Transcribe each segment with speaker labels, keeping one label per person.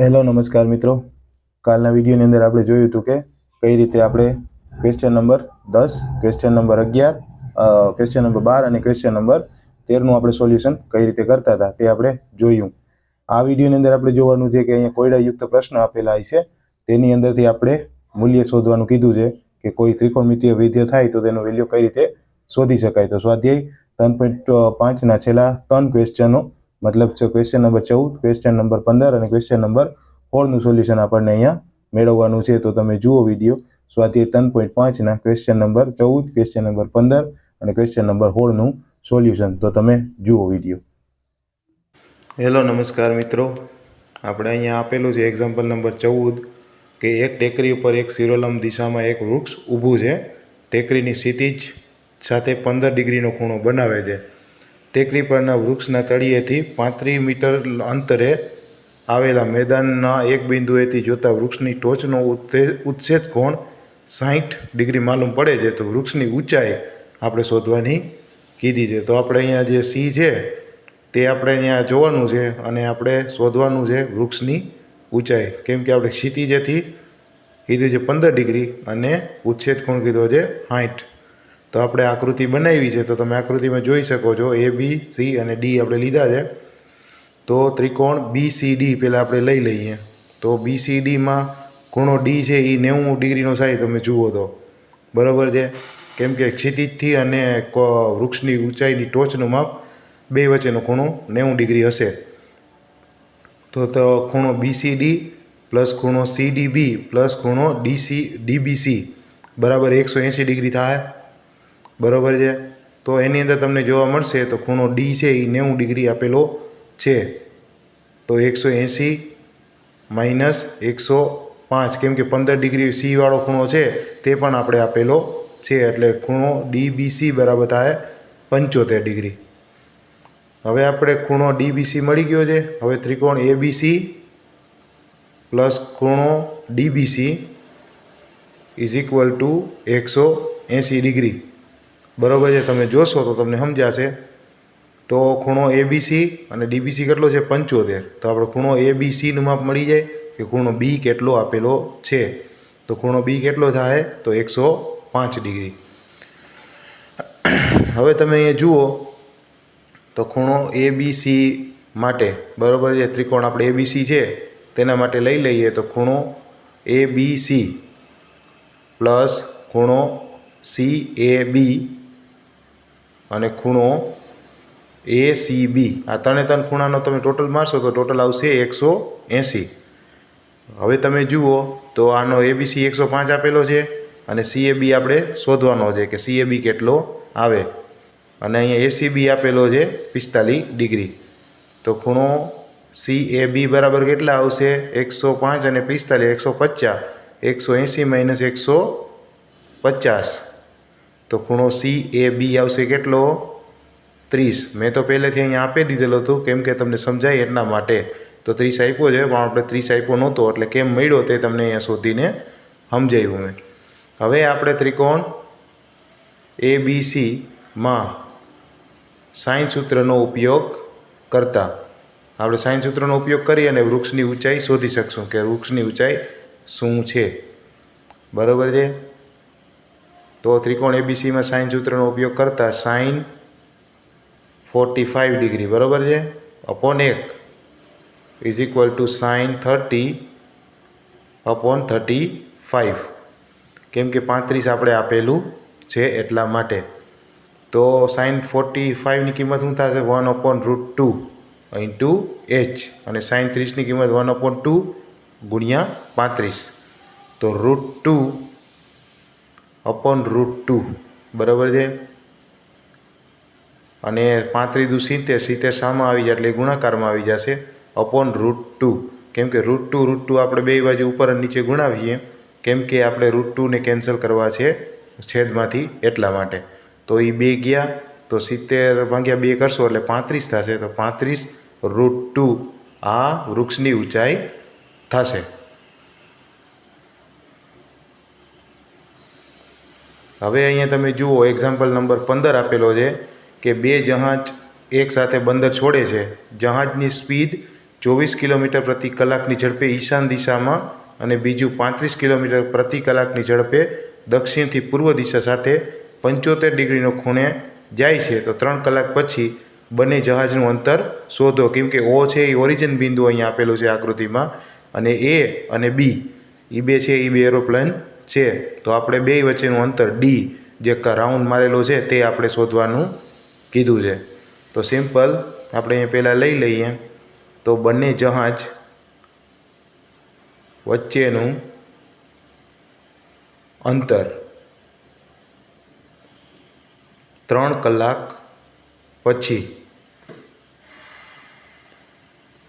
Speaker 1: Hello નમસ્કાર મિત્રો, કાલના વિડીયોની અંદર આપણે જોયું હતું કે કઈ રીતે આપણે question number 10, question number 11, question number 12 અને ક્વેશ્ચન નંબર 13નું આપણે સોલ્યુશન કઈ રીતે કરતા હતા તે આપણે જોયું. આ વિડીયોની અંદર આપણે જોવાનું છે કે અહીંયા કોયડાયુક્ત પ્રશ્ન આપેલા છે, તેની અંદરથી આપણે મૂલ્ય શોધવાનું કીધું છે કે કોઈ ત્રિકોણમિતિય વિધેય થાય તો તેનું વેલ્યુ કઈ રીતે શોધી શકાય. તો સ્વાધ્યાય 3.5ના છેલ્લા 3 ક્વેશ્ચનો मतलब क्वेश्चन नंबर 14, क्वेश्चन नंबर 15 અને ક્વેશ્ચન નંબર 16 નું સોલ્યુશન આપણને અહીંયા મેળવવાનું છે. તો તમે જુઓ વિડીયો સ્વાધ્યાય 3.5 ના ક્વેશ્ચન નંબર 14, ક્વેશ્ચન નંબર 15 અને ક્વેશ્ચન નંબર 16 નું સોલ્યુશન. તો તમે જુઓ વિડીયો. હેલો નમસ્કાર મિત્રો, આપણે અહીંયા આપેલું છે એક્ઝામ્પલ નંબર 14 કે એક ટેકરી ઉપર એક શિરોલંબ દિશામાં એક વૃક્ષ ઊભું છે. ટેકરીની ક્ષિતિજ સાથે 15 ડિગ્રીનો ખૂણો બનાવે છે. ટેકરી પરના વૃક્ષના તળિયેથી 35 મીટર અંતરે આવેલા મેદાનના એક બિંદુએથી જોતા વૃક્ષની ટોચનો ઉત્સેદ કોણ 60 ડિગ્રી માલુમ પડે છે. તો વૃક્ષની ઊંચાઈ આપણે શોધવાની કીધી છે. તો આપણે અહીંયા જે સી છે તે આપણે અહીંયા જોવાનું છે અને આપણે શોધવાનું છે વૃક્ષની ઊંચાઈ, કેમ કે આપણે ક્ષિતિજથી કીધું છે 15 ડિગ્રી અને ઉત્સેદ કોણ કીધો છે 60. તો આપણે આકૃતિ બનાવી છે, તો તમે આકૃતિમાં જોઈ શકો છો એ બી સી અને ડી આપણે લીધા છે. તો ત્રિકોણ BCD પહેલાં આપણે લઈ લઈએ. તો BCDમાં ખૂણો ડી છે એ 90 ડિગ્રીનો થાય, તમે જુઓ તો બરાબર છે, કેમ કે ક્ષિતિજથી અને વૃક્ષની ઊંચાઈની ટોચનું માપ બે વચ્ચેનો ખૂણો 90 ડિગ્રી હશે. તો ખૂણો BCD પ્લસ ખૂણો CDB પ્લસ ખૂણો DBC બરાબર 180 ડિગ્રી થાય, બરાબર છે. તો એની અંદર તમને જોવા મળશે તો ખૂણો ડી છે એ 90 ડિગ્રી આપેલો છે. તો 180 માઇનસ 105, કેમ કે 15 ડિગ્રી સી વાળો ખૂણો છે તે પણ આપણે આપેલો છે, એટલે ખૂણો DBC બરાબર થાય 75 ડિગ્રી. હવે આપણે ખૂણો DBC મળી ગયો છે. હવે ત્રિકોણ ABC પ્લસ ખૂણો DBC is equal two 180 degree, બરાબર છે. તમે જોશો તો તમને સમજાશે. તો ખૂણો ABC અને DBC કેટલો છે 75. તો આપણે ખૂણો ABCનું માપ મળી જાય કે ખૂણો B કેટલો આપેલો છે. તો ખૂણો B કેટલો થાય તો 105 ડિગ્રી. હવે તમે અહીંયા જુઓ તો ખૂણો ABC માટે બરાબર છે, ત્રિકોણ આપણે ABC છે તેના માટે લઈ લઈએ. તો ખૂણો ABC પ્લસ ખૂણો CAB અને ખૂણો ACB, આ ત્રણ ખૂણાનો તમે ટોટલ મારશો તો ટોટલ આવશે 180. હવે તમે જુઓ તો આનો ABC 105 આપેલો છે અને CAB આપણે શોધવાનો છે કે CAB કેટલો આવે, અને અહીંયા ACB આપેલો છે 45 ડિગ્રી. તો ખૂણો CAB બરાબર કેટલા આવશે 105 અને 45 150, 180 માઇનસ 150. તો ખૂણો CAB આવશે કેટલો 30. મેં તો પહેલેથી અહીંયા આપી દીધેલો હતું કેમ કે તમને સમજાય એટલા માટે. તો 30 આપ્યો છે, પણ આપણે 30 આપ્યો નહોતો એટલે કેમ મળ્યો તે તમને અહીંયા શોધીને સમજાવ્યું મેં. હવે આપણે ત્રિકોણ ABCમાં સાઇન સૂત્રનો ઉપયોગ કરતા આપણે સાઇન સૂત્રનો ઉપયોગ કરી અને વૃક્ષની ઊંચાઈ શોધી શકશું કે વૃક્ષની ઊંચાઈ શું છે, બરાબર છે. તો ત્રિકોણ ABCમાં સાઇન સૂત્રનો ઉપયોગ કરતા સાઇન 45 ડિગ્રી બરાબર છે upon 1 is equal to sine 30 upon 35, કેમ કે 35 આપણે આપેલું છે એટલા માટે. તો સાઇન 45ની કિંમત શું થશે 1/√2 ઇન્ટુ H, અને સાઇન 30ની કિંમત 1/2 ગુણ્યા 35. તો √2 અપોન √2 બરાબર છે. અને 35 × 70 શામાં આવી જાય એટલે ગુણાકારમાં આવી જશે અપોન √2, કેમ કે √2 આપણે બે બાજુ ઉપર અને નીચે ગુણાવીએ કેમ કે આપણે √2ને કેન્સલ કરવા છે છેદમાંથી એટલા માટે. તો એ 2 ગયા તો 70 ભાગ્યા 2 કરશો એટલે 35 થશે. તો 35 √2 આ વૃક્ષની ઊંચાઈ થશે. હવે અહીંયા તમે જુઓ એક્ઝામ્પલ નંબર 15 આપેલો છે કે બે જહાજ એક સાથે બંદર છોડે છે. જહાજની સ્પીડ 24 કિલોમીટર પ્રતિ કલાકની ઝડપે ઈશાન દિશામાં અને બીજું 35 કિલોમીટર પ્રતિ કલાકની ઝડપે દક્ષિણથી પૂર્વ દિશા સાથે 75 ડિગ્રીનો ખૂણે જાય છે તો 3 કલાક પછી બંને જહાજનું અંતર શોધો. કેમ કે ઓ છે એ ઓરિજિન બિંદુ અહીંયા આપેલું છે આકૃતિમાં, અને એ અને બી એ બે છે એ બે એરોપ્લેન છે. તો આપણે બે વચ્ચેનું અંતર ડી જે રાઉન્ડ મારેલો છે તે આપણે શોધવાનું કીધું છે. તો સિમ્પલ આપણે અહીંયા પહેલાં લઈ લઈએ. તો બંને જહાજ વચ્ચેનું અંતર 3 કલાક પછી,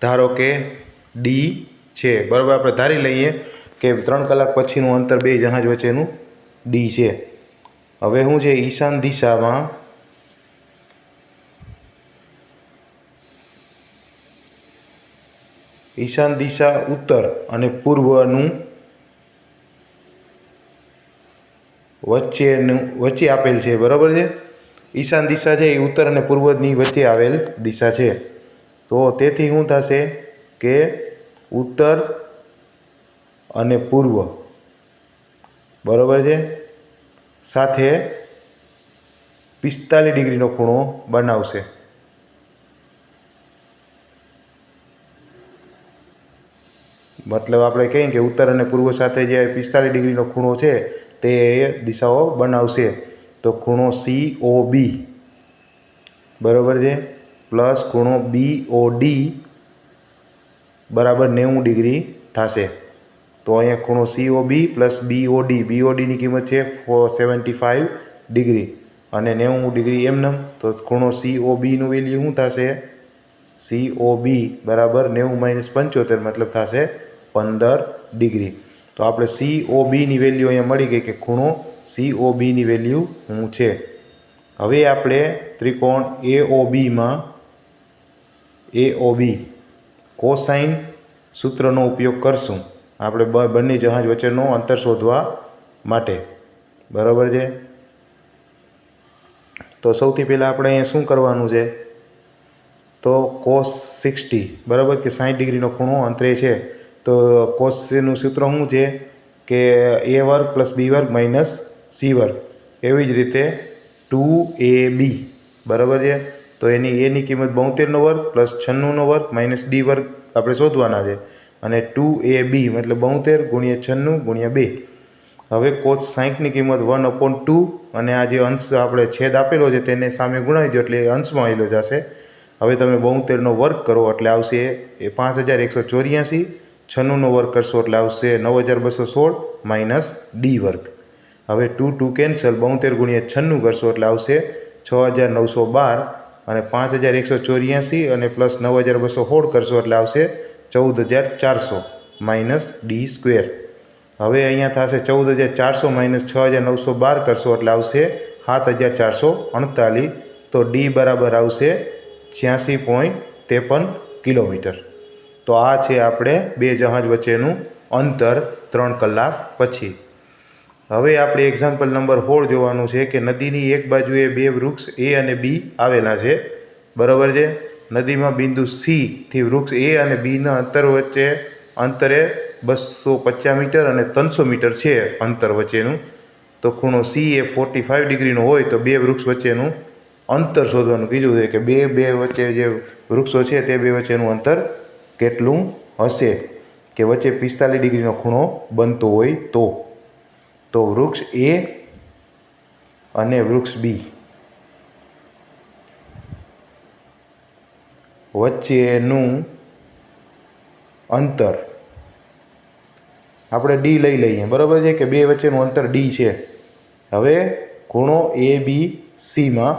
Speaker 1: ધારો કે ડી છે, બરાબર. આપણે ધારી લઈએ કે 3 કલાક પછીનું અંતર બે જહાજ વચ્ચેનું ડી છે. હવે શું છે, ઈશાન દિશામાં ઈશાન દિશા ઉત્તર અને પૂર્વનું વચ્ચે આપેલ છે, બરાબર છે. ઈશાન દિશા છે એ ઉત્તર અને પૂર્વની વચ્ચે આવેલ દિશા છે. તો તેથી શું થશે કે ઉત્તર અને પૂર્વ, બરાબર છે, સાથે 45 ડિગ્રીનો ખૂણો બનાવશે. મતલબ આપણે કહીએ કે ઉત્તર અને પૂર્વ સાથે જે 45 ડિગ્રીનો ખૂણો છે તે દિશાઓ બનાવશે. તો ખૂણો COB, બરાબર છે, પ્લસ ખૂણો BOD બરાબર 90 ડિગ્રી થશે. તો અહીંયા ખૂણો COB પ્લસ BODની કિંમત છે 75 ડિગ્રી અને 90 ડિગ્રી એમનેમ. તો ખૂણો COBનું વેલ્યુ શું થશે? COB બરાબર 90 - 75 મતલબ થશે 15 ડિગ્રી. તો આપણે COBની વેલ્યુ અહીંયા મળી ગઈ કે ખૂણો COBની વેલ્યુ શું છે. હવે આપણે ત્રિકોણ AOB કોસાઇન સૂત્રનો ઉપયોગ કરશું આપણે બંને જહાજ વચ્ચેનો અંતર શોધવા માટે, બરાબર છે. તો સૌથી પહેલાં આપણે અહીંયા શું કરવાનું છે, તો cos 60 બરાબર કે 60 ડિગ્રીનો ખૂણો અંતરે છે. તો કોસનું સૂત્ર શું છે કે A² + B² - C². એવી જ રીતે 2AB, બરાબર છે. તો એની એની કિંમત 72² + 96² - D² આપણે શોધવાના છે. અને 2AB મતલબ 72 × 96 × 2. હવે cos 60ની કિંમત 1/2 અને આ જે અંશ આપણે છેદ આપેલો છે તેને સામે ગુણાવી દો એટલે એ અંશમાં આવેલો જશે. હવે તમે 72નો વર્ગ કરો એટલે આવશે એ 5184, 96નો વર્ગ કરશો એટલે આવશે 9216 - D². હવે 2 કેન્સલ, 72 × 96 કરશો એટલે આવશે 6912 અને 5184 અને પ્લસ 9216 કરશો એટલે આવશે 14400 - D². હવે અહીંયા થશે 14400 - 6912 કરશો એટલે આવશે 7448. તો ડી બરાબર આવશે 86.53 કિલોમીટર. તો આ છે આપણે બે જહાજ વચ્ચેનું અંતર 3 કલાક પછી. હવે આપણે એક્ઝામ્પલ નંબર 16 જોવાનું છે કે નદીની એક બાજુએ બે વૃક્ષ A અને B આવેલા છે, બરાબર છે. નદીમાં બિંદુ C થી વૃક્ષ A અને Bના અંતરે 250 મીટર અને 300 મીટર છે અંતર વચ્ચેનું. તો ખૂણો C એ 45 ડિગ્રીનો હોય તો બે વૃક્ષ વચ્ચેનું અંતર શોધવાનું કીધું છે કે બે વચ્ચે જે વૃક્ષો છે તે બે વચ્ચેનું અંતર કેટલું હશે કે વચ્ચે 45 ડિગ્રીનો ખૂણો બનતો હોય તો વૃક્ષ A અને વૃક્ષ B વચ્ચેનું અંતર આપણે D લઈ લઈએ, બરાબર છે કે બે વચ્ચેનું અંતર D છે. હવે ખૂણો ABCમાં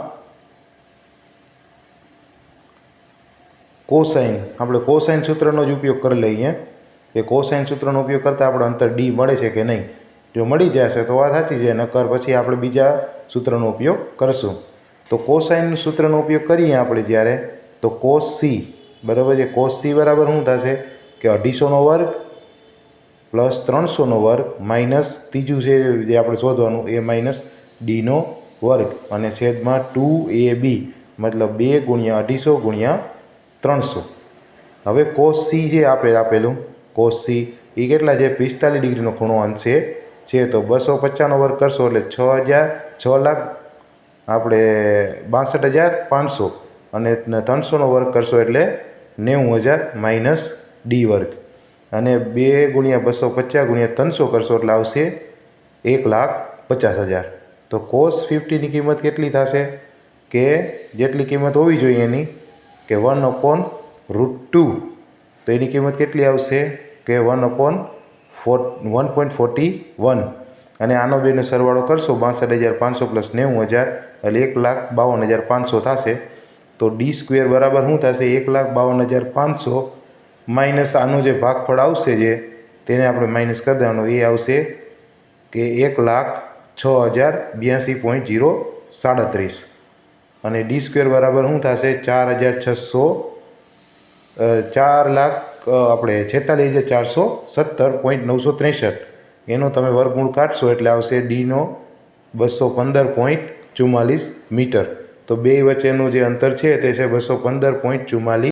Speaker 1: કોસાઇન, આપણે કોસાઇન સૂત્રનો જ ઉપયોગ કરી લઈએ કે કોસાઇન સૂત્રનો ઉપયોગ કરતાં આપણે અંતર D મળે છે કે નહીં. જો મળી જશે તો વાત સાચી છે, નકર પછી આપણે બીજા સૂત્રનો ઉપયોગ કરશું. તો કોસાઇન સૂત્રનો ઉપયોગ કરીએ આપણે જ્યારે, તો cos C, બરાબર છે, cos C બરાબર શું થશે કે 250નો વર્ગ પ્લસ 300નો વર્ગ માઇનસ ત્રીજું છે જે આપણે શોધવાનું એ માઇનસ ડીનો વર્ગ અને છેદમાં 2AB મતલબ 2 × 250 × 300. હવે કોસ સી જે આપેલું કોસ સી એ કેટલા છે 45 ડિગ્રીનો ખૂણો અંશે છે. તો 250નો વર્ગ કરશો એટલે 6,00,000 આપણે 62,500 અને 300નો વર્ગ કરશો એટલે 90,000 માઇનસ ડી વર્ગ અને 2 ગુણ્યા 250 ગુણ્યા 300 કરશો એટલે આવશે 1,50,000. તો કોસ 50ની કિંમત કેટલી થશે કે જેટલી કિંમત હોવી જોઈએ એની કે 1/√2. તો એની કિંમત કેટલી આવશે કે 1/1.41 અને આનો બેનો સરવાળો કરશો 62,500 પ્લસ 90,000 એટલે 1,52,500 થશે. તો ડી સ્ક્વેર બરાબર શું થશે 1,52,500 માઇનસ આનું જે ભાગફળ આવશે જે તેને આપણે માઇનસ કરી દેવાનું એ આવશે કે 1,06,082.037 અને ડી સ્ક્વેર બરાબર શું થશે 4,46,417.963 એનો તમે વર્ગમૂળ કાઢશો એટલે આવશે ડીનો 215.44 મીટર. તો બે વચ્ચેનું જે અંતર છે તે છે 215.44